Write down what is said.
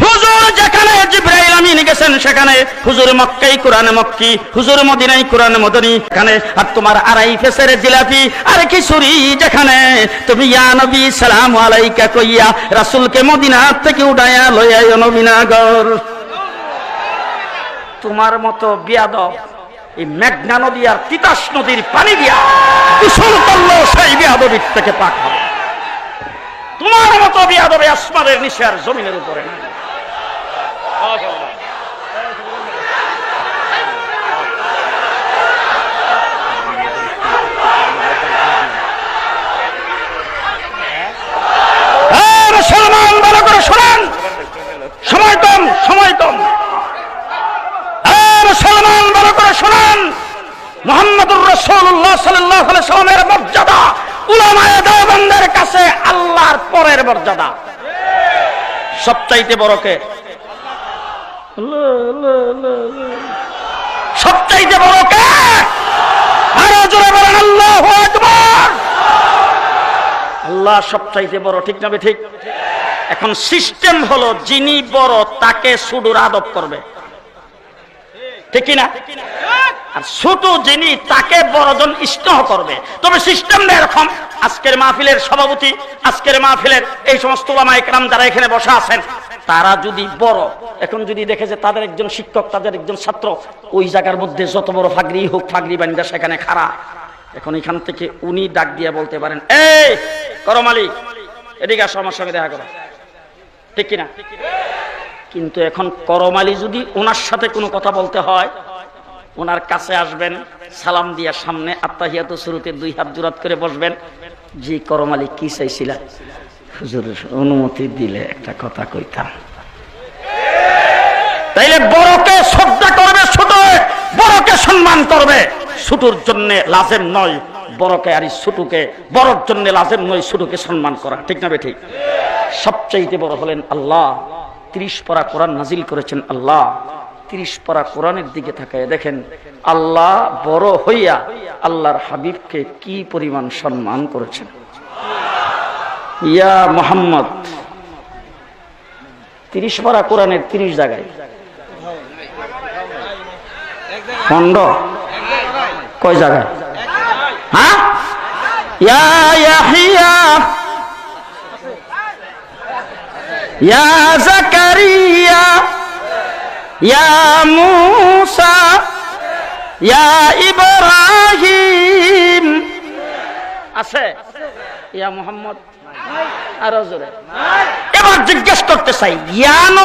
হুজুর যেখানে জিবরাইল আমিন গেছেন সেখানে, হুজুর মক্কায় কোরআনে মক্কি, হুজুর মদিনায় কোরআনে মদনী এখানে, আর তোমার আড়াই ফেসের জিলাপি আর খিচুড়ি যেখানে, তুমি ইয়া নবী সালামু আলাইকা কইয়া রাসূলকে মদিনা থেকে উঠায়া লইয়া নবীনগর। তোমার মতো বিয়াদব এই মেঘনা নদী আর তিতাস নদীর পানি দিয়া গোসল করলেও সেই বিয়াদবির থেকে পাক হবে। তোমার মতো বিয়াদবে আসমানের নিচে আর জমিনের উপরে না। মুসলমান ভালো করে শোনেন, সময় কম, সময় কম। মুসলমান ভালো করে শোনেন, মুহাম্মদুর রাসূলুল্লাহ সাল্লাল্লাহু আলাইহি ওয়াসাল্লামের মর্যাদা উলামায়ে দেওবন্দের কাছে আল্লাহর পরের মর্যাদা। সবচাইতে বড় কে? সবচাইতে বড় কে? আরো জোরে বলেন আল্লাহু আকবার। আল্লাহ সবচাইতে বড়, ঠিক না ঠিক? এখন সিস্টেম হলো যিনি বড় তাকে সুদূর আদব করবে, ঠিক না? আর ছোট যিনি তাকে বড়জন স্নেহ করবে। তবে সিস্টেমটা এরকম, আজকের মাহফিলের সভাপতি, আজকের মাহফিলের এই সমস্ত ওলামায়ে কেরাম যারা এখানে বসা আছেন, তারা যদি বড়, এখন যদি দেখে যে তাদের একজন শিক্ষক, তাদের একজন ছাত্র ওই জায়গার মধ্যে যত বড় ফাগরি হোক, ফাগরি বান্দা সেখানে খাড়া, এখন এখান থেকে উনি ডাক দিয়ে বলতে পারেন, এই করম আলী এদিকে আসো, আমার সঙ্গে দেখা করো, ঠিক কিনা? কিন্তু এখন করম আলী যদি ওনার সাথে কোনো কথা বলতে হয়, ওনার কাছে আসবেন, সালাম দিয়া সামনে আত্তাহিয়াতু শুরুতে 2 হাত জোড়াত করে বসবেন। জি করম আলী কি চাইছিলা? হুজুর অনুমতি দিলে একটা কথা কইতাম। তাইলে বড়কে শ্রদ্ধা করবে ছোট, বড়কে সম্মান করবে ছোটর জন্য লাজেম নয়, বড়কে আর ছোটকে, বড়র জন্য লাজেম নয় ছোটকে সম্মান করা, ঠিক না ঠিক? সবচাইতে বড় হলেন আল্লাহ। 30 পারা কোরআন নাজিল করেছেন আল্লাহ। 30 পারা কোরআনের দিকে তাকায় দেখেন আল্লাহ বড় হইয়া আল্লাহর হাবিবকে কি পরিমাণ সম্মান করেছেন। ইয়া মুহাম্মদ 30 পারা কোরআনের 30 জায়গায় খন্ড, কয় জায়গায়? হ্যাঁ, ইয়া ইয়াহিয়া, ইয়া জাকারিয়া, ইয়া মুসা, ইয়া ইব্রাহিম আছে, ইয়া মুহাম্মদ আরো জোরে। এবার জিজ্ঞেস করতে চাই, ইয়া